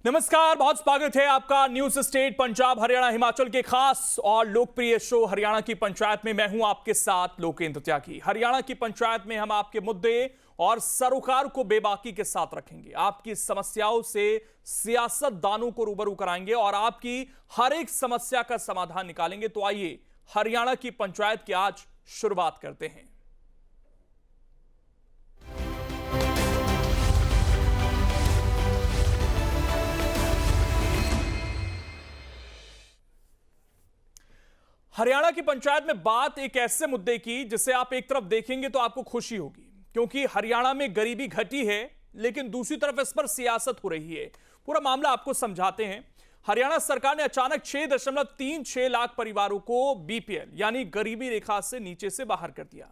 नमस्कार, बहुत स्वागत है आपका न्यूज स्टेट पंजाब हरियाणा हिमाचल के खास और लोकप्रिय शो हरियाणा की पंचायत में। मैं हूं आपके साथ लोकेंद्र त्यागी। हरियाणा की पंचायत में हम आपके मुद्दे और सरोकार को बेबाकी के साथ रखेंगे, आपकी समस्याओं से सियासतदानों को रूबरू कराएंगे और आपकी हर एक समस्या का समाधान निकालेंगे। तो आइए हरियाणा की पंचायत की आज शुरुआत करते हैं। हरियाणा की पंचायत में बात एक ऐसे मुद्दे की जिसे आप एक तरफ देखेंगे तो आपको खुशी होगी, क्योंकि हरियाणा में गरीबी घटी है, लेकिन दूसरी तरफ इस पर सियासत हो रही है। पूरा मामला आपको समझाते हैं। हरियाणा सरकार ने अचानक 6.36 लाख परिवारों को बीपीएल यानी गरीबी रेखा से नीचे से बाहर कर दिया।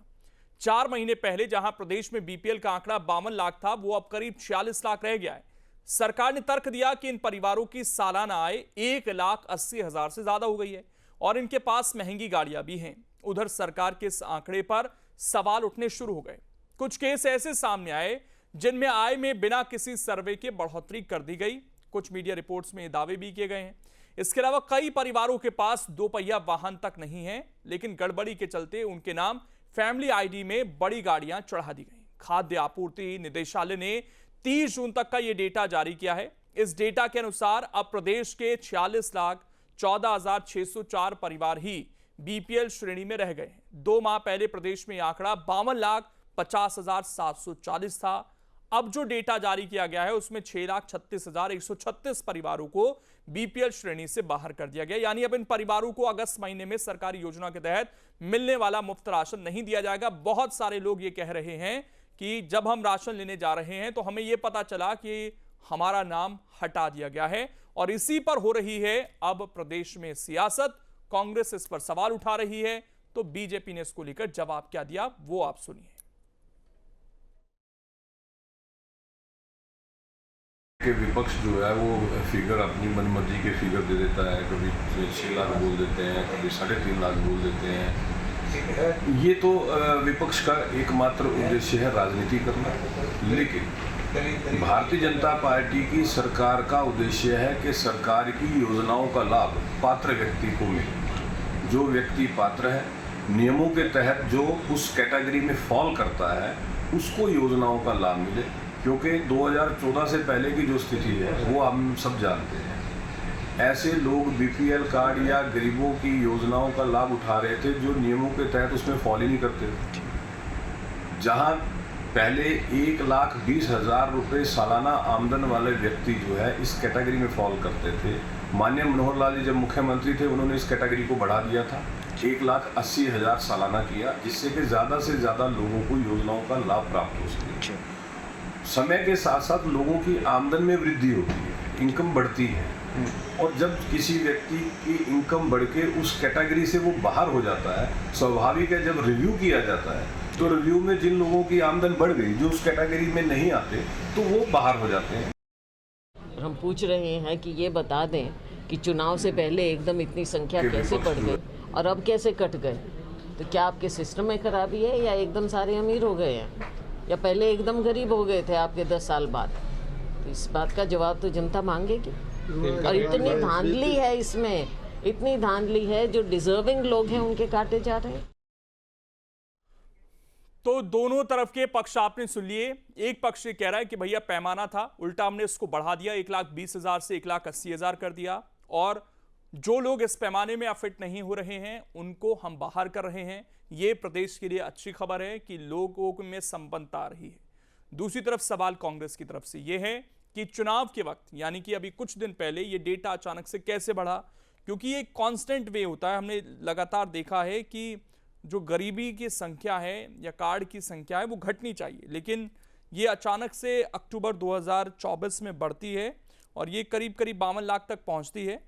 4 महीने पहले जहां प्रदेश में बीपीएल का आंकड़ा 52 लाख था, वो अब करीब 46 लाख रह गया है। सरकार ने तर्क दिया कि इन परिवारों की सालाना आय 1,80,000 से ज्यादा हो गई है और इनके पास महंगी गाड़ियां भी हैं। उधर सरकार के इस आंकड़े पर सवाल उठने शुरू हो गए। कुछ केस ऐसे सामने आए जिनमें आय में बिना किसी सर्वे के बढ़ोतरी कर दी गई। कुछ मीडिया रिपोर्ट्स में दावे भी किए गए हैं। इसके अलावा कई परिवारों के पास 2 पहिया वाहन तक नहीं है, लेकिन गड़बड़ी के चलते उनके नाम फैमिली आईडी में बड़ी गाड़ियां चढ़ा दी गई। खाद्य आपूर्ति निदेशालय ने 30 जून तक का यह डेटा जारी किया है। इस डेटा के अनुसार अब प्रदेश के 46,14,604 परिवार ही बीपीएल श्रेणी में रह गए हैं। 2 माह पहले प्रदेश में यह आंकड़ा 52,50,740 था। अब जो डेटा जारी किया गया है उसमें 6,36,136 परिवारों को बीपीएल श्रेणी से बाहर कर दिया गया। यानी अब इन परिवारों को अगस्त महीने में सरकारी योजना के तहत मिलने वाला मुफ्त राशन नहीं दिया जाएगा। बहुत सारे लोग ये कह रहे हैं कि जब हम राशन लेने जा रहे हैं तो हमें यह पता चला कि हमारा नाम हटा दिया गया है, और इसी पर हो रही है अब प्रदेश में सियासत। कांग्रेस इस पर सवाल उठा रही है, तो बीजेपी ने इसको लेकर जवाब क्या दिया वो आप सुनिए। कि विपक्ष जो है वो फिगर अपनी मनमर्जी के फिगर दे देता है। कभी 6 लाख बोल देते हैं, कभी 3.5 लाख बोल देते हैं। ये तो विपक्ष का एकमात्र उद्देश्य है राजनीति करना। लेकिन भारतीय जनता पार्टी की सरकार का उद्देश्य है कि सरकार की योजनाओं का लाभ पात्र व्यक्ति को मिले। जो व्यक्ति पात्र है, नियमों के तहत जो उस कैटेगरी में फॉल करता है, उसको योजनाओं का लाभ मिले। क्योंकि 2014 से पहले की जो स्थिति है वो हम सब जानते हैं। ऐसे लोग बीपीएल कार्ड या गरीबों की योजनाओं का लाभ उठा रहे थे जो नियमों के तहत उसमें फॉल ही नहीं करते थे। जहां पहले 1,20,000 रुपये सालाना आमदन वाले व्यक्ति जो है इस कैटेगरी में फॉल करते थे। माननीय मनोहर लाल जी जब मुख्यमंत्री थे उन्होंने इस कैटेगरी को बढ़ा दिया था, 1,80,000 सालाना किया, जिससे कि ज़्यादा से ज़्यादा लोगों को योजनाओं का लाभ प्राप्त हो सके। समय के साथ साथ लोगों की आमदन में वृद्धि होती है, इनकम बढ़ती है, और जब किसी व्यक्ति की इनकम बढ़ के उस कैटेगरी से वो बाहर हो जाता है, स्वाभाविक है जब रिव्यू किया जाता है तो रिव्यू में जिन लोगों की आमदन बढ़ गई जो उस कैटेगरी में नहीं आते तो वो बाहर हो जाते हैं। हम पूछ रहे हैं कि ये बता दें कि चुनाव से पहले एकदम इतनी संख्या कैसे बढ़ गई और अब कैसे कट गए। तो क्या आपके सिस्टम में खराबी है या एकदम सारे अमीर हो गए हैं, या पहले एकदम गरीब हो गए थे आपके 10 साल बाद। तो इस बात का जवाब तो जनता मांगेगी। और इतनी धांधली है इसमें, इतनी धांधली है, जो डिजर्विंग लोग हैं उनके काटे जा रहे हैं। तो दोनों तरफ के पक्ष आपने सुन लिए। एक पक्ष ये कह रहा है कि भैया पैमाना था, उल्टा हमने इसको बढ़ा दिया, 1,20,000 से 1,80,000 कर दिया, और जो लोग इस पैमाने में अफिट नहीं हो रहे हैं उनको हम बाहर कर रहे हैं। ये प्रदेश के लिए अच्छी खबर है कि लोगों में संपन्नता आ रही है। दूसरी तरफ सवाल कांग्रेस की तरफ से यह है कि चुनाव के वक्त, यानी कि अभी कुछ दिन पहले, ये डेटा अचानक से कैसे बढ़ा, क्योंकि ये कांस्टेंट वे होता है। हमने लगातार देखा है कि जो गरीबी की संख्या है या कार्ड की संख्या है वो घटनी चाहिए, लेकिन ये अचानक से अक्टूबर 2024 में बढ़ती है और ये करीब करीब 52 लाख तक पहुंचती है,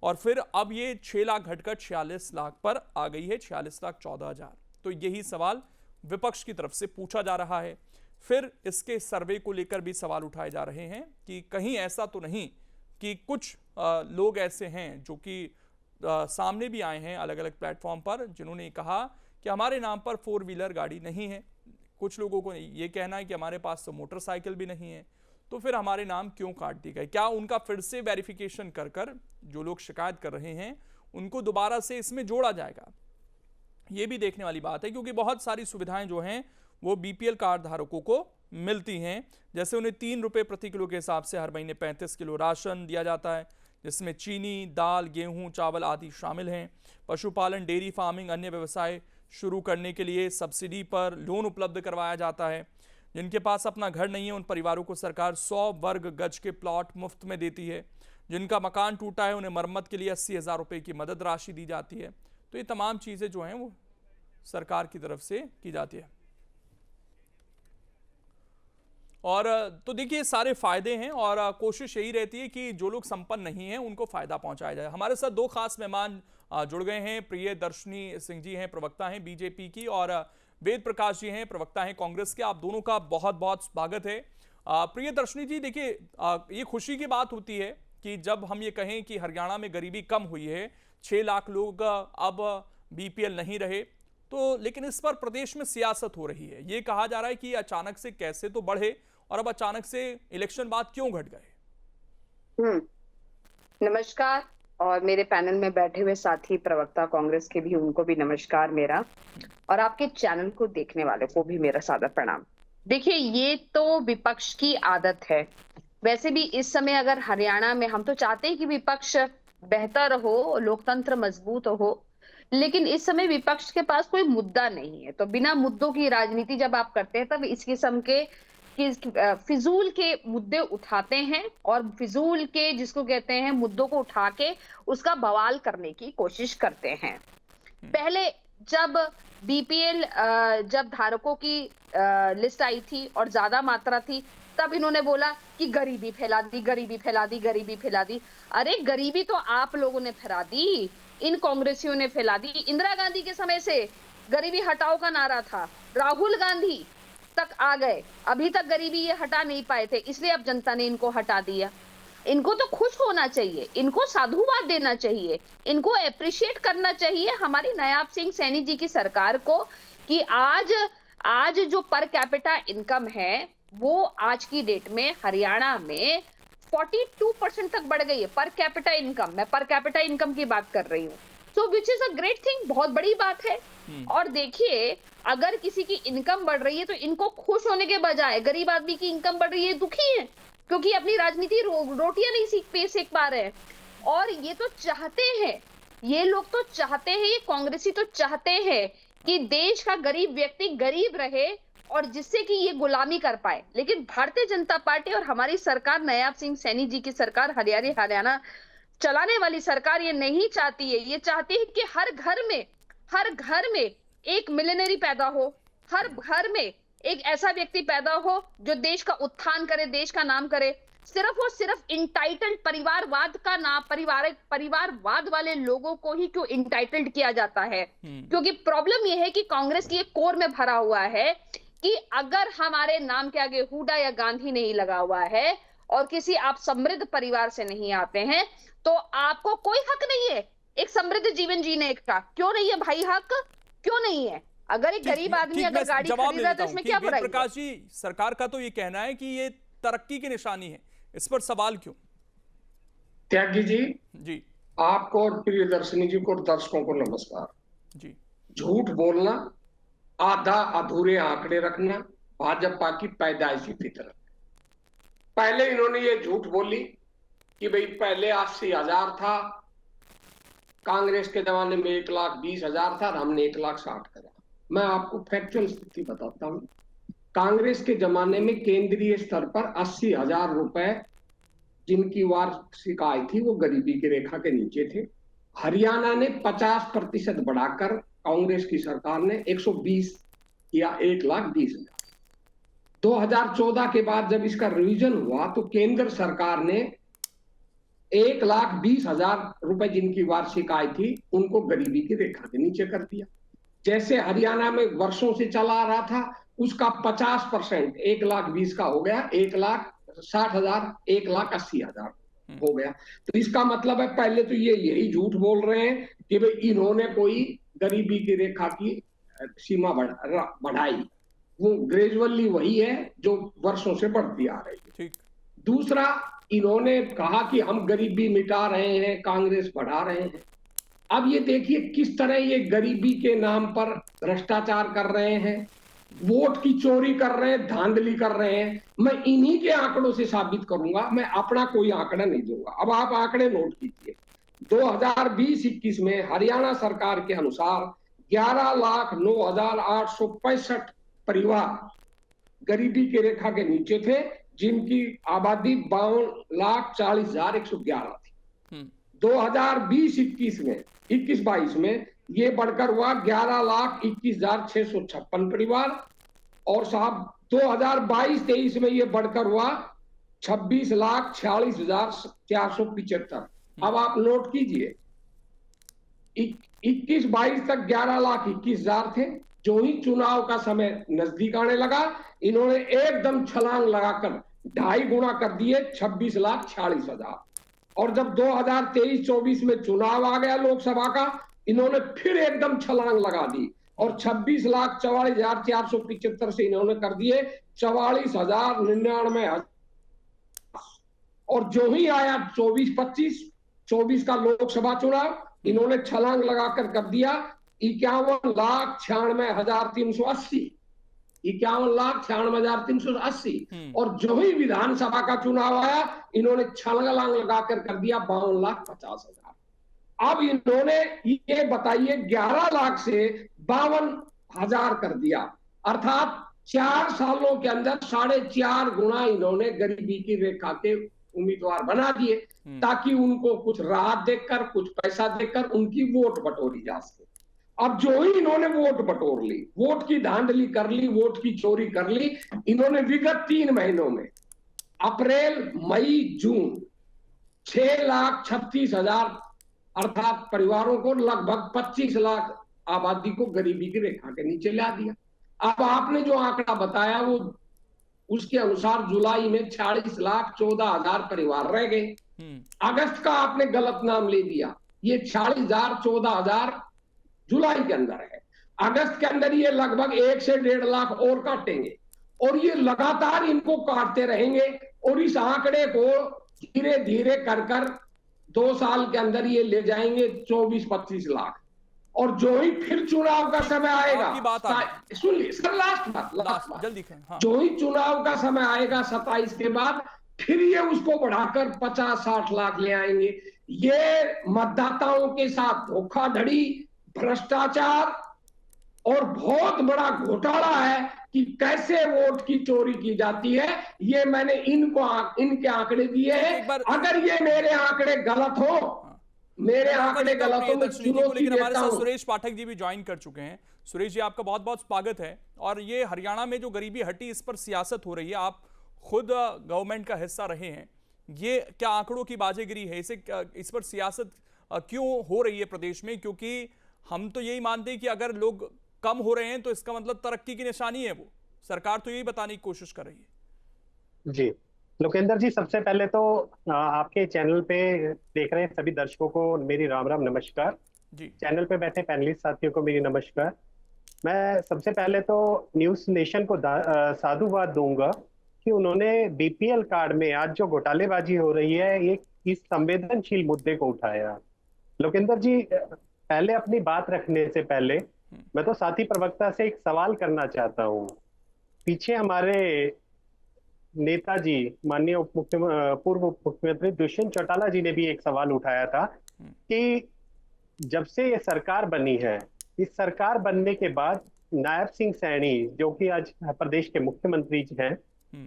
और फिर अब ये 6 लाख घटकर 46 लाख पर आ गई है, 46,14,000। तो यही सवाल विपक्ष की तरफ से पूछा जा रहा है। फिर इसके सर्वे को लेकर भी सवाल उठाए जा रहे हैं कि कहीं ऐसा तो नहीं कि कुछ लोग ऐसे हैं जो कि सामने भी आए हैं अलग अलग प्लेटफॉर्म पर, जिन्होंने कहा कि हमारे नाम पर 4 व्हीलर गाड़ी नहीं है। कुछ लोगों को ये कहना है कि हमारे पास तो मोटरसाइकिल भी नहीं है। तो फिर हमारे नाम क्यों काट दिए गए? क्या उनका फिर से वेरिफिकेशन कर कर जो लोग शिकायत कर रहे हैं उनको दोबारा से इसमें जोड़ा जाएगा? ये भी देखने वाली बात है, क्योंकि बहुत सारी सुविधाएं जो हैं वो बीपीएल कार्ड धारकों को मिलती हैं। जैसे उन्हें 3 रुपये प्रति किलो के हिसाब से हर महीने 35 किलो राशन दिया जाता है, जिसमें चीनी, दाल, गेहूं, चावल आदि शामिल हैं। पशुपालन, डेयरी फार्मिंग, अन्य व्यवसाय शुरू करने के लिए सब्सिडी पर लोन उपलब्ध करवाया जाता है। जिनके पास अपना घर नहीं है उन परिवारों को सरकार 100 वर्ग गज के प्लॉट मुफ्त में देती है। जिनका मकान टूटा है उन्हें मरम्मत के लिए 80,000 रुपये की मदद राशि दी जाती है। तो ये तमाम चीज़ें जो हैं वो सरकार की तरफ से की जाती है। और तो देखिए सारे फायदे हैं और कोशिश यही रहती है कि जो लोग संपन्न नहीं हैं उनको फायदा पहुंचाया जाए। हमारे साथ 2 खास मेहमान जुड़ गए हैं। प्रियदर्शनी सिंह जी हैं, प्रवक्ता हैं बीजेपी की, और वेद प्रकाश जी हैं, प्रवक्ता हैं कांग्रेस के। आप दोनों का बहुत बहुत स्वागत है। प्रियदर्शनी जी, देखिए ये खुशी की बात होती है कि जब हम ये कहें कि हरियाणा में गरीबी कम हुई है, 6 लाख लोग अब बीपीएल नहीं रहे, तो लेकिन इस पर प्रदेश में सियासत हो रही है। ये कहा जा रहा है कि अचानक से कैसे तो बढ़े और अब अचानक से इलेक्शन बाद क्यों घट गए? नमस्कार, और मेरे पैनल में बैठे हुए साथी प्रवक्ता कांग्रेस के भी, उनको भी नमस्कार मेरा, और आपके चैनल को देखने वाले को भी मेरा सादर प्रणाम। देखिए, ये तो विपक्ष की आदत है। वैसे भी इस समय अगर हरियाणा में, हम तो चाहते हैं कि विपक्ष बेहतर हो, लोकतंत्र मजबूत हो, लेकिन इस समय विपक्ष के पास कोई मुद्दा नहीं है। तो बिना मुद्दों की राजनीति जब आप करते हैं तब इस किस्म के फिजूल के मुद्दे उठाते हैं, और फिजूल के, जिसको कहते हैं, मुद्दों को उठा के उसका बवाल करने की कोशिश करते हैं। पहले जब बीपीएल जब धारकों की लिस्ट आई थी और ज्यादा मात्रा थी, तब इन्होंने बोला कि गरीबी फैला दी, गरीबी फैला दी, गरीबी फैला दी। अरे गरीबी तो आप लोगों ने फैला दी, इन कांग्रेसियों ने फैला दी। इंदिरा गांधी के समय से गरीबी हटाओ का नारा था, राहुल गांधी तक आ गए, अभी तक गरीबी ये हटा नहीं पाए थे, इसलिए अब जनता ने इनको हटा दिया। इनको तो खुश होना चाहिए, इनको साधुवाद देना चाहिए, इनको अप्रिशिएट करना चाहिए हमारी नायाब सिंह सैनी जी की सरकार को, कि आज जो पर कैपिटा इनकम है वो आज की डेट में हरियाणा में 42% तक बढ़ गई है। पर कैपिटा इनकम, मैं पर कैपिटा इनकम की बात कर रही हूँ। So which is a great thing, बहुत बड़ी बात है। और देखिए, अगर किसी की इनकम बढ़ रही है तो इनको खुश होने के बजाय, गरीब आदमी की इनकम बढ़ रही है, दुखी है, क्योंकि अपनी राजनीति रोटियां नहीं सेक पा रहे हैं। और ये तो चाहते हैं, ये लोग तो चाहते हैं, ये कांग्रेसी तो चाहते हैं कि देश का गरीब व्यक्ति गरीब रहे और जिससे कि ये गुलामी कर पाए। लेकिन भारतीय जनता पार्टी और हमारी सरकार, नायाब सिंह सैनी जी की सरकार, हरियाणा चलाने वाली सरकार, ये नहीं चाहती है। ये चाहती है कि हर घर में एक मिलियनरी पैदा हो, हर घर में एक ऐसा व्यक्ति पैदा हो जो देश का उत्थान करे, देश का नाम करे। सिर्फ और सिर्फ इंटाइटल्ड परिवारवाद का नाम, परिवारवाद वाले लोगों को ही क्यों इंटाइटल्ड किया जाता है? क्योंकि प्रॉब्लम यह है कि कांग्रेस की एक कोर में भरा हुआ है कि अगर हमारे नाम के आगे हुडा या गांधी नहीं लगा हुआ है और किसी आप समृद्ध परिवार से नहीं आते हैं, तो आपको कोई हक नहीं है एक समृद्ध जीवन जीने का। क्यों नहीं है भाई हक? क्यों नहीं है? अगर एक गरीब आदमी अगर गाड़ी खरीद रहा है तो इसमें क्या बुराई है? प्रकाश जी, सरकार का तो ये कहना है कि ये तरक्की की निशानी है, इस पर सवाल क्यों? त्यागी जी, आपको और प्रियदर्शनी जी को और दर्शकों को नमस्कार जी। झूठ बोलना, आधा अधूरे आंकड़े रखना भाजपा की पैदाइशी फितरत। पहले इन्होंने ये झूठ बोली कि भाई पहले 80,000 था, कांग्रेस के जमाने में 1,20,000 था और हमने 1,60,000 करा। मैं आपको फैक्चुअल स्थिति बताता हूं। कांग्रेस के जमाने में केंद्रीय स्तर पर 80,000 रुपए जिनकी वार्षिक आय थी वो गरीबी की रेखा के नीचे थे। हरियाणा ने 50% बढ़ाकर कांग्रेस की सरकार ने 120 या 1,20,000। 2014 के बाद जब इसका रिवीजन हुआ तो केंद्र सरकार ने 1,20,000 रुपए जिनकी वार्षिक आय थी उनको गरीबी की रेखा के नीचे कर दिया। जैसे हरियाणा में वर्षों से चला आ रहा था उसका 50% 1,20,000 का हो गया, 1,60,000, 1,80,000 हो गया। तो इसका मतलब है पहले तो ये यही झूठ बोल रहे हैं कि भाई इन्होंने कोई गरीबी की रेखा की सीमा बढ़ाई, वो ग्रेजुअली वही है जो वर्षों से बढ़ती आ रही है। दूसरा, इन्होंने कहा कि हम गरीबी मिटा रहे हैं, कांग्रेस बढ़ा रहे हैं। अब ये देखिए किस तरह ये गरीबी के नाम पर भ्रष्टाचार कर रहे हैं, वोट की चोरी कर रहे हैं, धांधली कर रहे हैं। मैं इन्हीं के आंकड़ों से साबित करूंगा, मैं अपना कोई आंकड़ा नहीं दूंगा। अब आप आंकड़े नोट कीजिए। 2020-21 में हरियाणा सरकार के अनुसार 11,09,865 परिवार गरीबी की रेखा के नीचे थे, जिनकी आबादी 52,40,111 थी। 2020-21 में 21-22 में ये बढ़कर हुआ 11,21,656 परिवार, और साहब 2022-23 में ये बढ़कर हुआ 26,46,475। अब आप नोट कीजिए, 21-22 तक 11,21,000 थे। जो ही चुनाव का समय नजदीक आने लगा, इन्होंने एकदम छलांग लगाकर 2.5 गुना कर दिए, 26,46,000। और जब 2023-24 में चुनाव आ गया लोकसभा का, इन्होंने फिर एकदम छलांग लगा दी और 26,44,475 से इन्होंने कर दिए 44,099। और जो ही आया 24 का लोकसभा चुनाव, इन्होंने छलांग लगाकर कर दिया 51,96,380। 51,96,380। और जो ही विधानसभा का चुनाव आया, इन्होंने छलांग लगाकर कर दिया 52,50,000। अब इन्होंने ये बताइए 11 लाख से 52,000 कर दिया, अर्थात 4 सालों के अंदर 4.5 गुना इन्होंने गरीबी की रेखा के उम्मीदवार बना दिए, ताकि उनको कुछ राहत देकर, कुछ पैसा देकर उनकी वोट बटोरी जा सके। अब जो ही इन्होंने वोट बटोर ली, वोट की धांधली कर ली, वोट की चोरी कर ली, इन्होंने विगत 3 महीनों में अप्रैल, मई, जून 6,36,000 अर्थात परिवारों को, लगभग 25 लाख आबादी को गरीबी की रेखा के नीचे ला दिया। अब आपने जो आंकड़ा बताया, वो उसके अनुसार जुलाई में 46,14,000 परिवार रह गए। अगस्त का आपने गलत नाम ले दिया, ये 46,000-14,000 जुलाई के अंदर है। अगस्त के अंदर ये लगभग 1 से 1.5 लाख और काटेंगे, और ये लगातार इनको काटते रहेंगे, और इस आंकड़े को धीरे धीरे कर 2 साल के अंदर ये ले जाएंगे 24-25 लाख। और जो ही फिर चुनाव का समय आएगा, सुनिए सर, लास्ट बात जल्दी हाँ। जो ही चुनाव का समय आएगा 27 के बाद, फिर ये उसको बढ़ाकर 50-60 लाख ले आएंगे। ये मतदाताओं के साथ धोखाधड़ी, भ्रष्टाचार और बहुत बड़ा घोटाला है कि कैसे वोट की चोरी की जाती है। ये मैंने इनके आंकड़े दिए हैं। अगर ये मेरे आंकड़े गलत हो, मेरे आंकड़े गलत हो, मैं चुनौती लेकिन हमारे देता साथ हूं। सुरेश पाठक जी भी ज्वाइन कर चुके हैं। सुरेश जी, आपका बहुत बहुत स्वागत है। और ये हरियाणा में जो गरीबी हटी, इस पर सियासत हो रही है, आप खुद गवर्नमेंट का हिस्सा रहे हैं, ये क्या आंकड़ों की बाजीगिरी है? इस पर सियासत क्यों हो रही है प्रदेश में? क्योंकि हम तो यही मानते हैं कि अगर लोग कम हो रहे हैं तो इसका मतलब तरक्की की निशानी है। वो सरकार तो यही बताने की कोशिश कर रही है। जी लोकेंद्र जी, सबसे पहले तो आपके चैनल पे देख रहे हैं सभी दर्शकों को मेरी राम राम नमस्कार जी। चैनल पे बैठे पैनलिस्ट साथियों को मेरी नमस्कार। मैं सबसे पहले तो न्यूज नेशन को साधुवाद दूंगा कि उन्होंने बीपीएल कार्ड में आज जो घोटालेबाजी हो रही है, एक इस संवेदनशील मुद्दे को उठाया। लोकेंद्र जी, पहले अपनी बात रखने से पहले मैं तो साथी प्रवक्ता से एक सवाल करना चाहता हूँ। पीछे हमारे नेताजी माननीय पूर्व उप मुख्यमंत्री दुष्यंत चौटाला जी ने भी एक सवाल उठाया था कि जब से ये सरकार बनी है, इस सरकार बनने के बाद नायब सिंह सैनी जो कि आज प्रदेश के मुख्यमंत्री हैं,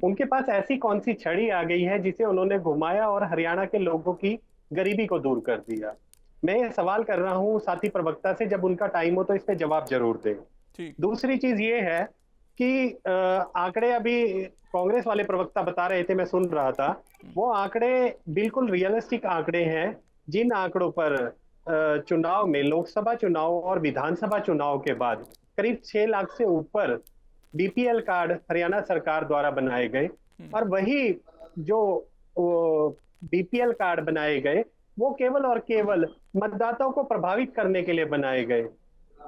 उनके पास ऐसी कौन सी छड़ी आ गई है जिसे उन्होंने घुमाया और हरियाणा के लोगों की गरीबी को दूर कर दिया। मैं ये सवाल कर रहा हूँ साथी प्रवक्ता से, जब उनका टाइम हो तो इस पे जवाब जरूर दें। दूसरी चीज ये है कि आंकड़े अभी कांग्रेस वाले प्रवक्ता बता रहे थे, मैं सुन रहा था, वो आंकड़े बिल्कुल रियलिस्टिक आंकड़े हैं, जिन आंकड़ों पर चुनाव में, लोकसभा चुनाव और विधानसभा चुनाव के बाद करीब 6 लाख से ऊपर बीपीएल कार्ड हरियाणा सरकार द्वारा बनाए गए। और वही जो बीपीएल कार्ड बनाए गए वो केवल और केवल मतदाताओं को प्रभावित करने के लिए बनाए गए।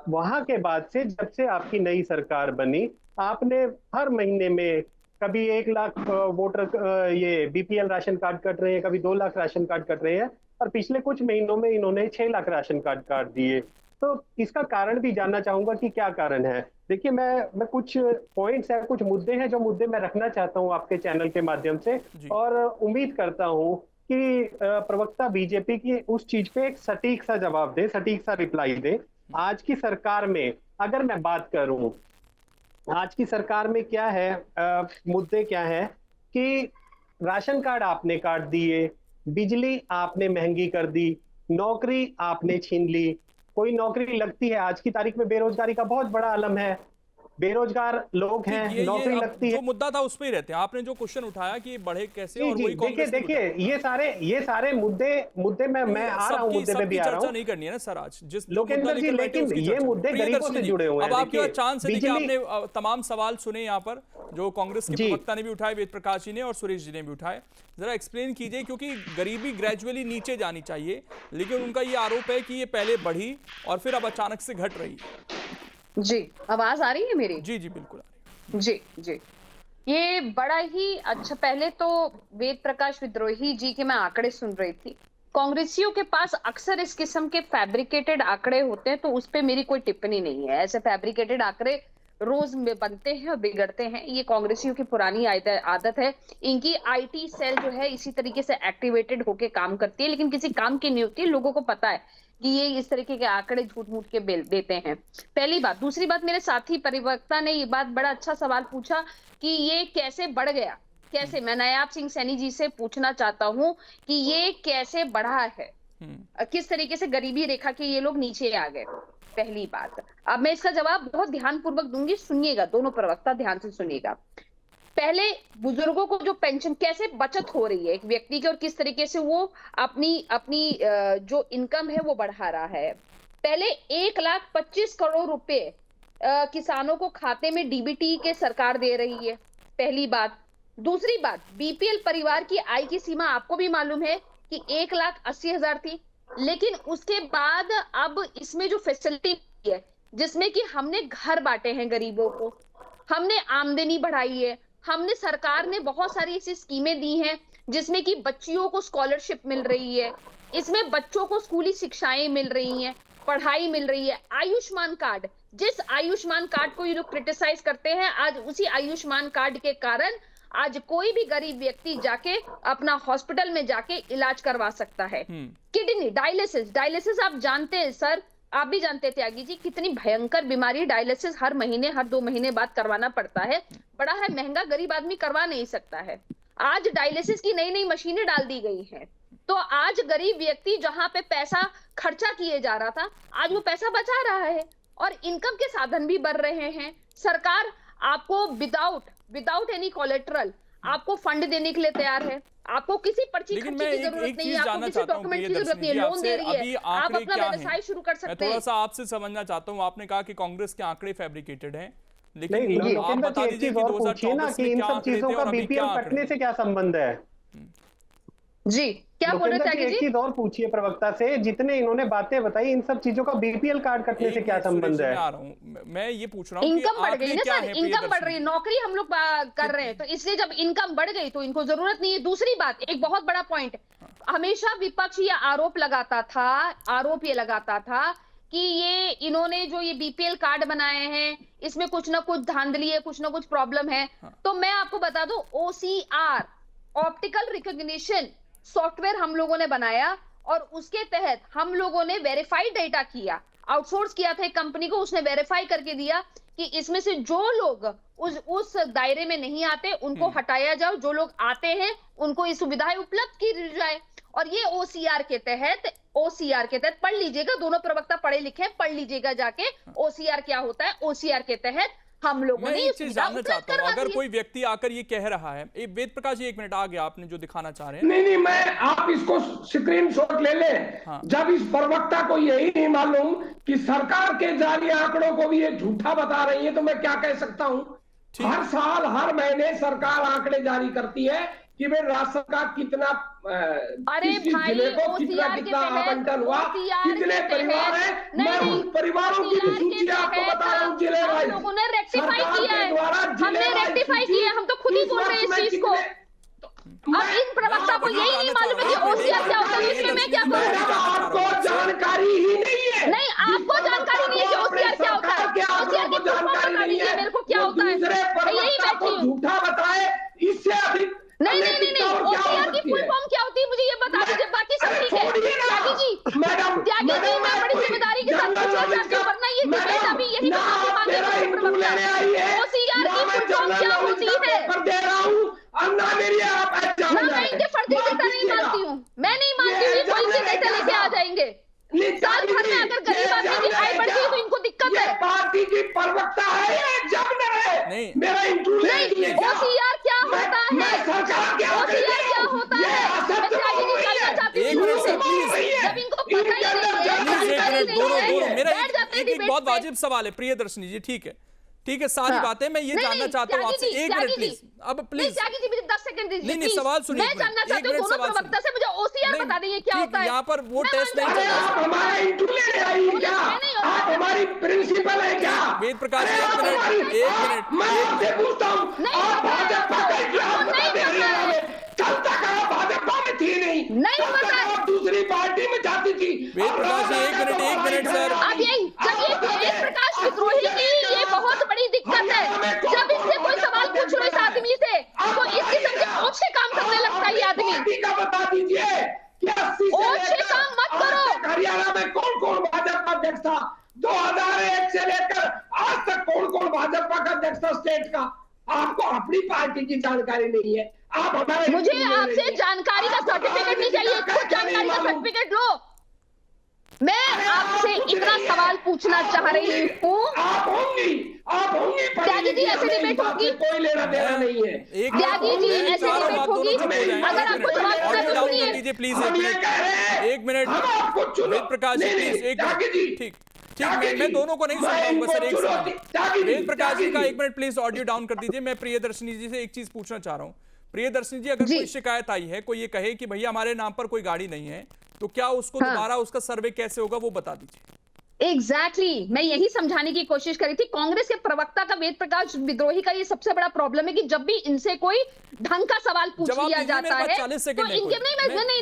वहां के बाद से जब से आपकी नई सरकार बनी, आपने हर महीने में कभी 1 लाख वोटर ये बीपीएल राशन कार्ड कट रहे हैं, कभी 2 लाख राशन कार्ड कट रहे हैं, और पिछले कुछ महीनों में इन्होंने 6 लाख राशन कार्ड काट दिए। तो इसका कारण भी जानना चाहूंगा कि क्या कारण है। देखिए, मैं कुछ पॉइंट्स है, कुछ मुद्दे हैं जो मुद्दे मैं रखना चाहता हूं आपके चैनल के माध्यम से, और उम्मीद करता हूं कि प्रवक्ता बीजेपी की उस चीज पे एक सटीक सा जवाब दे, सटीक सा रिप्लाई दे। आज की सरकार में अगर मैं बात करूं, आज की सरकार में क्या है, मुद्दे क्या है कि राशन कार्ड आपने काट दिए, बिजली आपने महंगी कर दी, नौकरी आपने छीन ली। कोई नौकरी लगती है, आज की तारीख में बेरोजगारी का बहुत बड़ा आलम है, बेरोजगार लोग हैं, नौकरी लगती है। जो मुद्दा था उस पे ही रहते हैं। आपने जो क्वेश्चन उठाया कि बढ़े कैसे, और वही देखिए ये सारे मुद्दे मैं आ रहा हूं, मुद्दे पे भी आ रहा हूं। चर्चा नहीं करनी है ना सर आज, जिस लोकेंद्र जी, लेकिन ये मुद्दे गरीबों से जुड़े हुए हैं। अब आपके चांस है कि आपने तमाम सवाल सुने यहाँ पर, जो कांग्रेस के प्रवक्ता ने भी उठाए, वेद प्रकाश जी ने और सुरेश जी ने भी उठाए। जरा एक्सप्लेन कीजिए, क्योंकि गरीबी ग्रेजुअली नीचे जानी चाहिए, लेकिन उनका ये आरोप है कि ये पहले बढ़ी और फिर अब अचानक से घट रही। जी, आवाज आ रही है मेरी? जी जी बिल्कुल आ रही है। जी जी, ये बड़ा ही अच्छा। पहले तो वेद प्रकाश विद्रोही जी के मैं आंकड़े सुन रही थी। कांग्रेसियों के पास अक्सर इस किस्म के फैब्रिकेटेड आंकड़े होते हैं, तो उस पे मेरी कोई टिप्पणी नहीं है। ऐसे फैब्रिकेटेड आंकड़े रोज में बनते हैं और बिगड़ते हैं, ये कांग्रेसियों की पुरानी आदत है। इनकी आईटी सेल जो है इसी तरीके से एक्टिवेटेड होके काम करती है, लेकिन किसी काम की नहीं होती। लोगों को पता है कि ये इस तरीके के आंकड़े झूठ मूठ के देते हैं। पहली बात। दूसरी बात, मेरे साथी परिवक्ता ने ये बात बड़ा अच्छा सवाल पूछा कि ये कैसे बढ़ गया, कैसे। मैं नायाब सिंह सैनी जी से पूछना चाहता हूं कि ये कैसे बढ़ा है, किस तरीके से गरीबी रेखा के ये लोग नीचे आ गए, पहली बात। अब मैं इसका जवाब बहुत ध्यानपूर्वक दूंगी, सुनिएगा, दोनों प्रवक्ता ध्यान से सुनिएगा। पहले बुजुर्गों को जो पेंशन कैसे बचत हो रही है एक व्यक्ति की, और किस तरीके से वो अपनी जो इनकम है वो बढ़ा रहा है। पहले 1,25,00,000 रुपए किसानों को खाते में डीबीटी के सरकार दे रही है, पहली बात। दूसरी बात, बीपीएल परिवार की आय की सीमा आपको भी मालूम है कि 1,80,000 थी, लेकिन उसके बाद अब इसमें जो फैसिलिटी है, जिसमें कि हमने घर बांटे हैं गरीबों को, हमने आमदनी बढ़ाई है, हमने सरकार ने बहुत सारी ऐसी स्कीमें दी हैं जिसमें कि बच्चियों को स्कॉलरशिप मिल रही है, इसमें बच्चों को स्कूली शिक्षाएं मिल रही हैं, पढ़ाई मिल रही है। आयुष्मान कार्ड, जिस आयुष्मान कार्ड को ये लोग क्रिटिसाइज करते हैं, आज उसी आयुष्मान कार्ड के कारण आज कोई भी गरीब व्यक्ति जाके अपना हॉस्पिटल में जाके इलाज करवा सकता है। किडनी डायलिसिस आप जानते हैं सर, आप भी जानते थे त्यागी जी, कितनी भयंकर बीमारी। डायलिसिस हर महीने, हर 2 महीने बाद करवाना पड़ता है, बड़ा है महंगा, गरीब आदमी करवा नहीं सकता है। आज डायलिसिस की नई नई मशीनें डाल दी गई हैं, तो आज गरीब व्यक्ति जहां पे पैसा खर्चा किए जा रहा था, आज वो पैसा बचा रहा है और इनकम के साधन भी बढ़ रहे हैं। सरकार आपको विदाउट एनी कोलेटरल आपको फंड देने के लिए तैयार है, आपको किसी पर्ची खर्ची की जरूरत नहीं है, आपको किसी डॉक्यूमेंट की जरूरत नहीं है, लोन दे रही है, आप अपना व्यवसाय शुरू कर सकते हैं। मैं थोड़ा सा आपसे समझना चाहता हूँ, आपने कहा कि कांग्रेस के आंकड़े फैब्रिकेटेड हैं, लेकिन नहीं, आप बता दीजिए कि 2024 कि इन सब चीजों का बीपीएल कटने से क्या संबंध है। जी, क्या बोल रहे थे? एक चीज और पूछिए प्रवक्ता से, जितने इन्होंने बातें बताई, इन सब चीजों का बीपीएल कार्ड कटने से क्या संबंध है? मैं ये पूछ रहा हूँ, इनकम बढ़ गई ना सर, इनकम बढ़ रही है, नौकरी हम लोग कर रहे हैं, तो इसलिए जब इनकम बढ़ गई तो इनको जरूरत नहीं है। दूसरी बात, एक बहुत बड़ा पॉइंट, हमेशा विपक्ष ये आरोप ये लगाता था कि ये इन्होंने जो ये बीपीएल कार्ड बनाए हैं, इसमें कुछ ना कुछ धांधली है, कुछ ना कुछ प्रॉब्लम है। तो मैं आपको बता दूं, OCR, ऑप्टिकल रिकॉग्निशन सॉफ्टवेयर हम लोगों ने बनाया और उसके तहत हम लोगों ने वेरीफाइड डेटा किया, आउटसोर्स किया था एक कंपनी को, उसने वेरीफाई करके दिया कि इसमें से जो लोग उस दायरे में नहीं आते उनको हटाया जाओ, जो लोग आते हैं उनको ये सुविधाएं उपलब्ध की जाए। और ये OCR के तहत पढ़ लीजिएगा, दोनों प्रवक्ता पढ़े लिखे, पढ़ लीजिएगा जाके OCR क्या होता है। OCR के तहत हम लोगों ने ये चीज जानना चाहता हूं, अगर कोई व्यक्ति आकर ये कह रहा है, वेद प्रकाश जी 1 मिनट आ गया, आपने जो दिखाना चाह रहे हैं। नहीं, मैं, आप इसको स्क्रीनशॉट ले लें। हाँ। जब इस प्रवक्ता को यही नहीं मालूम कि सरकार के जारी आंकड़ों को भी ये झूठा बता रही है, तो मैं क्या कह सकता हूं। हर साल हर महीने सरकार आंकड़े जारी करती है कि भाई राशन का कितना अरे किस भाई, जिले को कितना OCR के कितना तहत, आवंटन हुआ, OCR कितने के परिवार तहत, हैं, नहीं, मैं नहीं, उन परिवारों की भी OCR के सूची आपको तहत बता रहा हूँ जिले हम वाइज। लोगों ने रेक्टिफाई सरकार किया के है, द्वारा हमने जिले वाइज रेक्टिफाई सूची किया है, हम तो खुद ही इस बोल रहे हैं वर्ष इस में चीज को। कितने- अब इन प्रवक्ता को यही नहीं मालूम है कि OCR क्या होता है, इसमें मैं क्या करूं? मैडम आपको जानकारी ही नहीं है। नहीं, आपको जानकारी नहीं है कि OCR क्या होता है। OCR की जानकारी बता नहीं दीजिए है, मेरे को क्या वो होता है। दूसरे मैं यही प्रवक्ता को बैठी हूँ। झूठा बताए, इससे अधिक नहीं, अनैतिकता और क्या हो OCR की सकती फुल है? फॉर्म क्या होती है मुझे ये बता दीजिए, बाकी सब ठीक है। छोड़िए ना। त्यागी जी, मैडम, त्यागी जी, मैडम, मैं बड़ी कोई जिम्मेदारी के साथ जनरल पूछना नॉलेज चाहती हूँ, का- वरना ये डिबेट मैडम, अभी यही ना पे माफी आप मांगे मेरा मुझसे इंटरव्यू प्रवक्ता। लेने आई है, OCR ना की मैं फुल फॉर्म जनरल क्या नॉलेज होती का है? पेपर दे रहा हूँ, और ना मेरी आप ना मैं इनके फर्जीता नहीं मानती हूँ, मैं नहीं मानती हूँ कोई इसे कैसे लेके आ जाएंगे। साल भर में अगर गरीब आदमी की आय बढ़ती है तो इनको दिक्कत है। पार्टी की प्रवक्ता है, ये एग्जामिनर है। नहीं। मेरा इंटरव्यू लेने के लिए क्या? OCR क्या होता है? मैं सरकार के आगे OCR दे रहा क्या हूँ। होता ये है? असत्य मैं त्यागी जी बोल रही जानना है। चाहती हूँ एक मिनट इनसे। Sir, please. जब इनको पता ही नहीं है, प्लीज एक जानकारी मिनट, नहीं दोनों है, दोनों मेरा बैठ जाते हैं एक डिबेट बहुत पे। वाजिब सवाल है प्रियदर्शनी जी, ठीक है सारी हाँ। बातें मैं ये नहीं, जानना नहीं, चाहता हूँ त्यागी आपसे। जी, एक त्यागी मिनट जी। प्लीज, अब नहीं, प्लीज त्यागी जी मुझे 10 सेकंड दीजिए नहीं, प्लीज। सवाल सुनिए मैं एक मिनट, जानना एक चाहती हूँ मिनट दोनों सवाल प्रवक्ता से, मुझे OCR नहीं, बता देंगे क्या ठीक, होता है। यहाँ पर वो मैं टेस्ट मान नहीं अरे चल रहा आप है। हमारा इंटरव्यू लेने आई हैं क्या? मैं नहीं, आप हमारी प्रिंसिपल है क्या? वेद प्रकाश जी, अरे एक आप मिनट, हमारी- एक आप- मिनट, मैं एक आपसे पूछता हूँ, नहीं आप पता है भाजपा आपको, का इतिहास आपको बता नहीं दे रही पता है है। हमें। कल तक आप भाजपा में थी नहीं, नहीं कल तक पता है। आप दूसरी पार्टी में जाती थी। वेद और प्रकाश जी, राजा एक का मिनट, तो एक लड़ाई मिनट, करने सर। आ अब यही गई। जब ये आप बता वेद दें, प्रकाश आप विद्रोही दूसरे की लेकर ये आप- बहुत बड़ी दिक्कत है। हरियाणा में कौन- जब इससे कौन कोई भाजपा सवाल पूछ लो इस अध्यक्ष बना है? आदमी से आप तो इस किस्म के बताइएगा। ओछे काम करने लगता है ये आप आदमी। पार्टी का बता दीजिए कि 80 से ओछे लेकर काम मत आज करो। तक हरियाणा में कौन कौन भाजपा अध्यक्ष था? 2001 से लेकर आज तक कौन कौन भाजपा का अध्यक्ष था स्टेट का? आपको अपनी पार्टी की जानकारी नहीं है। आप हमारे मुझे इंटरव्यू ले रही आपसे हैं। जानकारी का आपको सर्टिफिकेट नहीं राजनीति चाहिए, का खुद क्या नहीं जानकारी का मालूम? सर्टिफिकेट लो। मैं अरे आपसे आप कुछ इतना नहीं है। सवाल पूछना आप चाह रही होंगी, हूँ। आप होंगी पढ़ी त्यागी जी, लिखी, ऐसे हमें इस डिबेट बात होगी? से कोई लेना देना नहीं है। एक त्यागी जी, मैं ऐसे चाह रहा हूँ डिबेट आप दोनों होगी? चुप हो जाएं। अगर एक आपको मिनट, जवाब देना ऑडियो तो डाउन सुनिए। कर दीजिए प्लीज, हम एक ये मिनट, कह रहे हैं, एक मिनट। हम आपको चुनो। वेद प्रकाश जी, नहीं, प्लीज नहीं, एक त्यागी मिनट, जी, ठीक त्यागी मैं जी, दोनों को नहीं सुन मैं रहा हूँ, बस इनको सर एक चुनौती- सेकंड। त्यागी जी, वेद प्रकाश जी त्यागी का जी। एक मिनट प्लीज ऑडियो डाउन कर दीजिए। मैं प्रियदर्शनी जी से एक चीज पूछना चाह रहा हूँ। प्रियदर्शनी जी, अगर जी। कोई शिकायत आई है, कोई ये कहे कि भैया हमारे नाम पर कोई गाड़ी नहीं है, तो क्या उसको हाँ। दोबारा उसका सर्वे कैसे होगा वो बता दीजिए। एग्जैक्टली मैं यही समझाने की कोशिश करी थी। कांग्रेस के प्रवक्ता का वेद प्रकाश विद्रोही का ये सबसे बड़ा प्रॉब्लम है कि जब भी इनसे कोई ढंग का सवाल पूछ जवाब लिया दीजिए, मेरे जाता पास है 40 तो सेकंड है इनके कोई।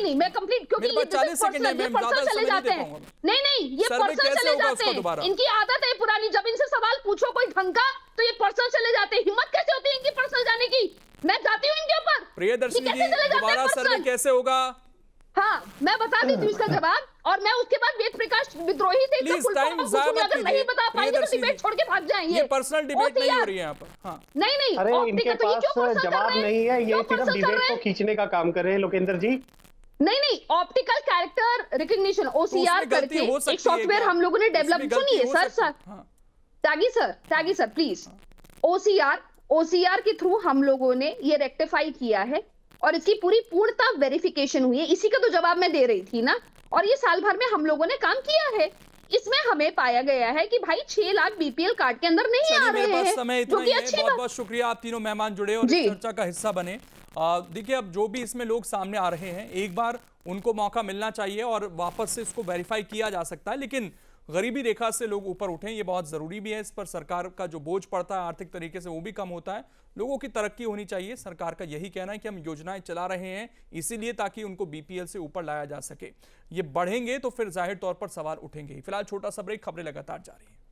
नहीं कंप्लीट, क्योंकि मेरे पास 40 सेकंड है, ये मैं ज्यादा पर्सनल समय चले नहीं जाते दे हैं। पाऊंगा। नहीं ये सर्वे पर्सनल कैसे चले होगा जाते उसका हैं। दोबारा? इनकी आदत है पुरानी, जब इनसे सवाल पूछो कोई ढंग का तो ये पर्सनल चले जाते हैं। हिम्मत कैसे होती है इनकी पर्सनल जाने की? मैं जाती हूँ इनके ऊपर। प्रियदर्शनी ये कैसे जी, चले जाते हैं दोबारा सर्वे पर्सनल? कैसे होगा? हाँ, मैं बता देती हूँ इसका जवाब, और मैं उसके बाद वेद प्रकाश विद्रोही से इसका प्लीज फुल टाइम फॉर्म जाया पूछूंगी। मत अगर नहीं कीजिए। बता पाएंगे तो प्रियदर्शनी डिबेट जी, छोड़ के भाग जाएंगे। ये पर्सनल डिबेट नहीं हो OCR रही है यहाँ पर। हाँ, नहीं अरे ऑप्टिकल इनके तो ये क्यों पास पर्सनल कर जवाब रहे हैं? नहीं है, ये क्यों सिर्फ पर्सनल कर डिबेट रहे को हैं? खींचने का काम कर रहे हैं लोकेंद्र जी। नहीं ऑप्टिकल कैरेक्टर रिकग्निशन OCR उसमें गलती करके हो सकती एक है सॉफ्टवेयर क्या? हम लोगों ने उसमें डेवलप। गलती सुनिए हो सर सकती है। हाँ। त्यागी सर प्लीज। OCR के थ्रू हम लोगों ने ये रेक्टिफाई किया है और इसकी पूरी पूर्णता वेरिफिकेशन हुई है। इसी का तो जवाब मैं दे रही थी ना। और ये साल भर में हम लोगों ने काम किया है। इसमें हमें पाया गया है कि भाई 6 लाख BPL कार्ड के अंदर नहीं आ चलिए, रहे मेरे पास हैं, समय जो इतना कि ही है। अच्छी बहुत बात। बहुत शुक्रिया, आप तीनों मेहमान जुड़े और जी। इस चर्चा का हिस्सा बने। देखिए, अब जो भी इसमें लोग सामने आ रहे हैं, एक बार उनको मौका मिलना चाहिए और वापस से इसको वेरीफाई किया जा सकता है, लेकिन गरीबी रेखा से लोग ऊपर उठें, ये बहुत जरूरी भी है। इस पर सरकार का जो बोझ पड़ता है आर्थिक तरीके से, वो भी कम होता है। लोगों की तरक्की होनी चाहिए। सरकार का यही कहना है कि हम योजनाएं चला रहे हैं इसीलिए ताकि उनको BPL से ऊपर लाया जा सके। ये बढ़ेंगे तो फिर जाहिर तौर पर सवाल उठेंगे ही। फिलहाल छोटा सा ब्रेक, खबरें लगातार जारी हैं।